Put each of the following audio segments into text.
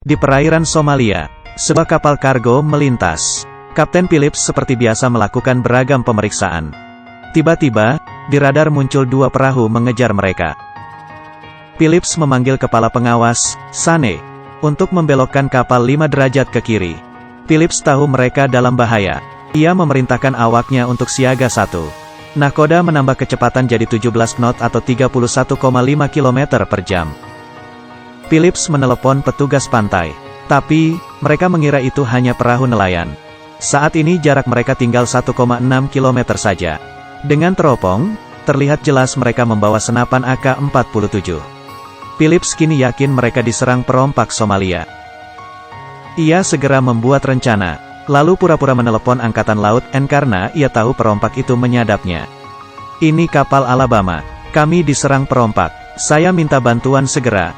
Di perairan Somalia, sebuah kapal kargo melintas. Kapten Phillips seperti biasa melakukan beragam pemeriksaan. Tiba-tiba, di radar muncul dua perahu mengejar mereka. Phillips memanggil kepala pengawas, Sane, untuk membelokkan kapal 5 derajat ke kiri. Phillips tahu mereka dalam bahaya. Ia memerintahkan awaknya untuk siaga 1. Nahkoda menambah kecepatan jadi 17 knot atau 31,5 km per jam. Phillips menelepon petugas pantai. Tapi, mereka mengira itu hanya perahu nelayan. Saat ini jarak mereka tinggal 1,6 km saja. Dengan teropong, terlihat jelas mereka membawa senapan AK-47. Phillips kini yakin mereka diserang perompak Somalia. Ia segera membuat rencana, lalu pura-pura menelepon Angkatan Laut N karena ia tahu perompak itu menyadapnya. Ini kapal Alabama. Kami diserang perompak. Saya minta bantuan segera.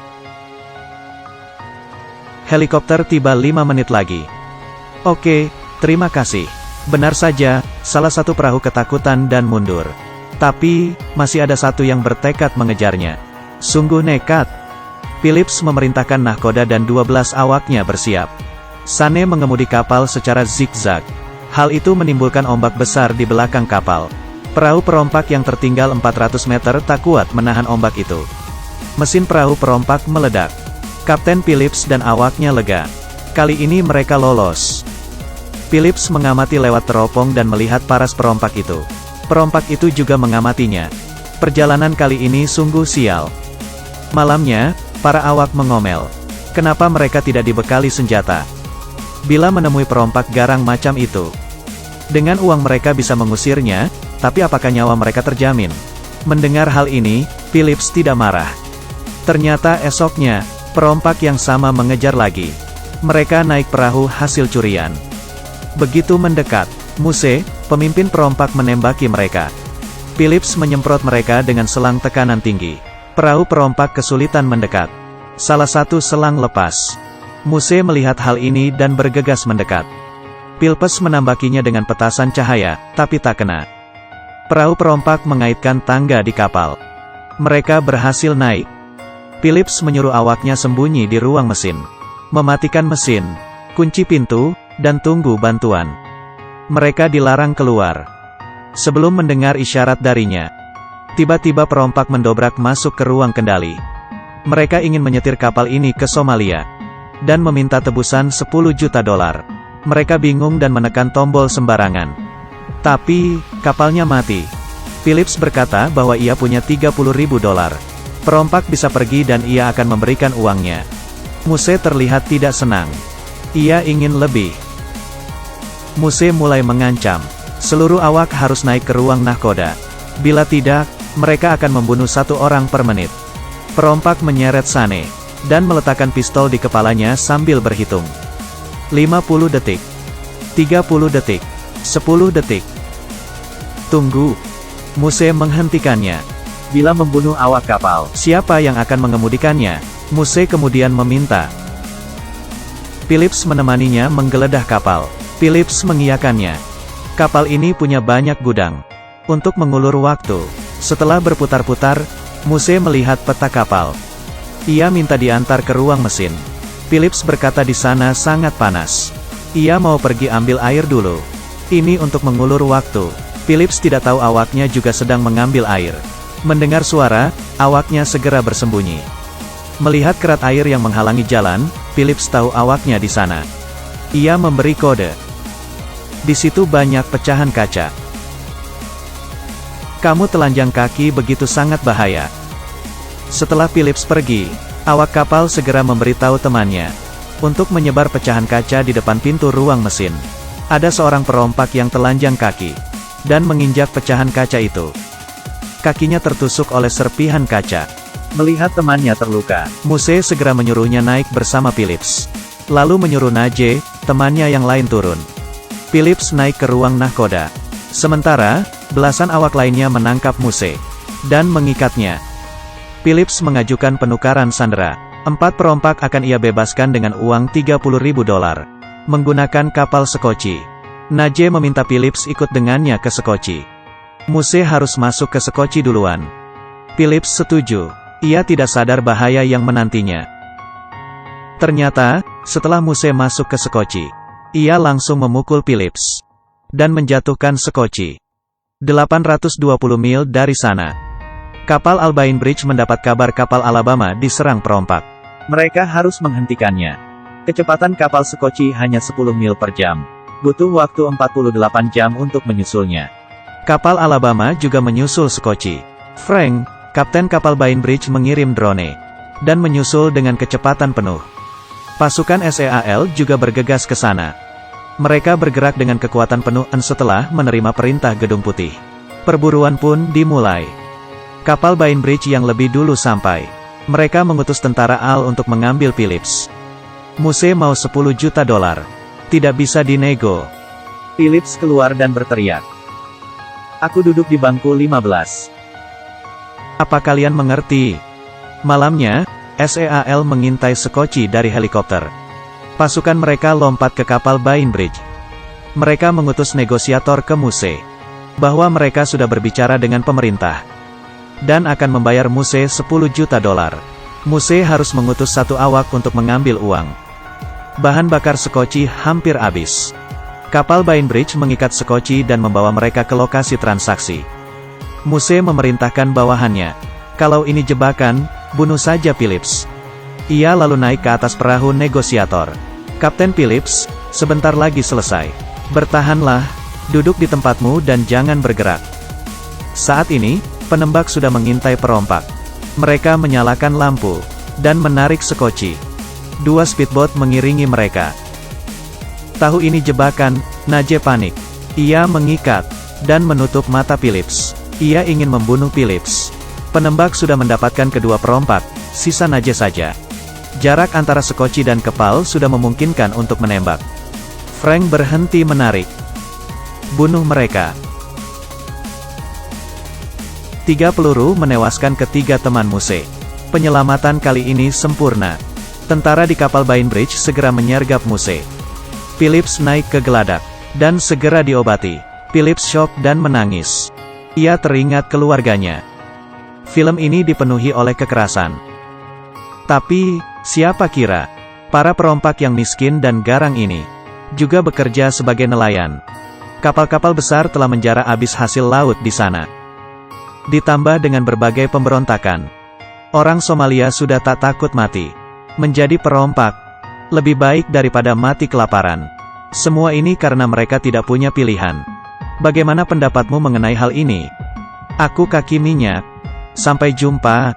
Helikopter tiba 5 menit lagi. Oke, terima kasih. Benar saja, salah satu perahu ketakutan dan mundur. Tapi, masih ada satu yang bertekad mengejarnya. Sungguh nekat. Phillips memerintahkan nahkoda dan 12 awaknya bersiap. Sane mengemudi kapal secara zigzag. Hal itu menimbulkan ombak besar di belakang kapal. Perahu perompak yang tertinggal 400 meter tak kuat menahan ombak itu. Mesin perahu perompak meledak. Kapten Phillips dan awaknya lega. Kali ini mereka lolos. Phillips mengamati lewat teropong dan melihat paras perompak itu. Perompak itu juga mengamatinya. Perjalanan kali ini sungguh sial. Malamnya, para awak mengomel. Kenapa mereka tidak dibekali senjata? Bila menemui perompak garang macam itu, dengan uang mereka bisa mengusirnya, tapi apakah nyawa mereka terjamin? Mendengar hal ini, Phillips tidak marah. Ternyata esoknya, perompak yang sama mengejar lagi. Mereka naik perahu hasil curian. Begitu mendekat, Muse, pemimpin perompak menembaki mereka. Phillips menyemprot mereka dengan selang tekanan tinggi. Perahu perompak kesulitan mendekat. Salah satu selang lepas. Muse melihat hal ini dan bergegas mendekat. Phillips menambakinya dengan petasan cahaya, tapi tak kena. Perahu perompak mengaitkan tangga di kapal. Mereka berhasil naik. Phillips menyuruh awaknya sembunyi di ruang mesin. Mematikan mesin, kunci pintu, dan tunggu bantuan. Mereka dilarang keluar. Sebelum mendengar isyarat darinya, tiba-tiba perompak mendobrak masuk ke ruang kendali. Mereka ingin menyetir kapal ini ke Somalia, dan meminta tebusan 10 juta dolar. Mereka bingung dan menekan tombol sembarangan. Tapi, kapalnya mati. Phillips berkata bahwa ia punya 30.000 dolar. Perompak bisa pergi dan ia akan memberikan uangnya. Muse terlihat tidak senang. Ia ingin lebih. Muse mulai mengancam. Seluruh awak harus naik ke ruang nahkoda. Bila tidak, mereka akan membunuh 1 orang per menit. Perompak menyeret Sane, dan meletakkan pistol di kepalanya sambil berhitung. 50 detik. 30 detik. 10 detik. Tunggu. Muse menghentikannya. Bila membunuh awak kapal, siapa yang akan mengemudikannya? Muse kemudian meminta. Phillips menemaninya menggeledah kapal. Phillips mengiyakannya. Kapal ini punya banyak gudang. Untuk mengulur waktu, setelah berputar-putar, Muse melihat peta kapal. Ia minta diantar ke ruang mesin. Phillips berkata di sana sangat panas. Ia mau pergi ambil air dulu. Ini untuk mengulur waktu. Phillips tidak tahu awaknya juga sedang mengambil air. Mendengar suara, awaknya segera bersembunyi. Melihat kerat air yang menghalangi jalan, Phillips tahu awaknya di sana. Ia memberi kode. Di situ banyak pecahan kaca. Kamu telanjang kaki begitu sangat bahaya. Setelah Phillips pergi, awak kapal segera memberitahu temannya untuk menyebar pecahan kaca di depan pintu ruang mesin. Ada seorang perompak yang telanjang kaki dan menginjak pecahan kaca itu. Kakinya tertusuk oleh serpihan kaca. Melihat temannya terluka, Muse segera menyuruhnya naik bersama Phillips. Lalu menyuruh Naje, temannya yang lain turun. Phillips naik ke ruang nahkoda. Sementara, belasan awak lainnya menangkap Muse dan mengikatnya. Phillips mengajukan penukaran sandera. 4 perompak akan ia bebaskan dengan uang 30.000 dolar. Menggunakan kapal Sekoci. Naje meminta Phillips ikut dengannya ke Sekoci. Muse harus masuk ke Sekoci duluan. Phillips setuju. Ia tidak sadar bahaya yang menantinya. Ternyata, setelah Muse masuk ke Sekoci, ia langsung memukul Phillips dan menjatuhkan Sekoci 820 mil dari sana. Kapal Albain Bridge mendapat kabar kapal Alabama diserang perompak. Mereka harus menghentikannya. Kecepatan kapal Sekoci hanya 10 mil per jam. Butuh waktu 48 jam untuk menyusulnya. Kapal Alabama juga menyusul Sekoci. Frank, kapten kapal Bainbridge mengirim drone dan menyusul dengan kecepatan penuh. Pasukan SEAL juga bergegas ke sana. Mereka bergerak dengan kekuatan penuh setelah menerima perintah Gedung Putih. Perburuan pun dimulai. Kapal Bainbridge yang lebih dulu sampai. Mereka mengutus tentara AL untuk mengambil Phillips. Muse mau $10 juta. Tidak bisa dinego. Phillips keluar dan berteriak. Aku duduk di bangku 15. Apa kalian mengerti? Malamnya, SEAL mengintai Sekoci dari helikopter. Pasukan mereka lompat ke kapal Bainbridge. Mereka mengutus negosiator ke Muse, bahwa mereka sudah berbicara dengan pemerintah, dan akan membayar Muse $10 juta. Muse harus mengutus satu awak untuk mengambil uang. Bahan bakar Sekoci hampir habis. Kapal Bainbridge mengikat Sekoci dan membawa mereka ke lokasi transaksi. Muse memerintahkan bawahannya, kalau ini jebakan, bunuh saja Phillips. Ia lalu naik ke atas perahu negosiator. Kapten Phillips, sebentar lagi selesai. Bertahanlah, duduk di tempatmu dan jangan bergerak. Saat ini, penembak sudah mengintai perompak. Mereka menyalakan lampu dan menarik Sekoci. 2 speedboat mengiringi mereka. Tahu ini jebakan, Naje panik. Ia mengikat dan menutup mata Phillips. Ia ingin membunuh Phillips. Penembak sudah mendapatkan kedua perompak, sisa Naje saja. Jarak antara Sekoci dan kepal sudah memungkinkan untuk menembak. Frank berhenti menarik. Bunuh mereka. 3 peluru menewaskan ketiga teman Muse. Penyelamatan kali ini sempurna. Tentara di kapal Bainbridge segera menyergap Muse. Phillips naik ke geladak, dan segera diobati. Phillips shock dan menangis. Ia teringat keluarganya. Film ini dipenuhi oleh kekerasan. Tapi, siapa kira, para perompak yang miskin dan garang ini, juga bekerja sebagai nelayan. Kapal-kapal besar telah menjara habis hasil laut di sana. Ditambah dengan berbagai pemberontakan. Orang Somalia sudah tak takut mati. Menjadi perompak, lebih baik daripada mati kelaparan. Semua ini karena mereka tidak punya pilihan. Bagaimana pendapatmu mengenai hal ini? Aku Kaki Minyak. Sampai jumpa.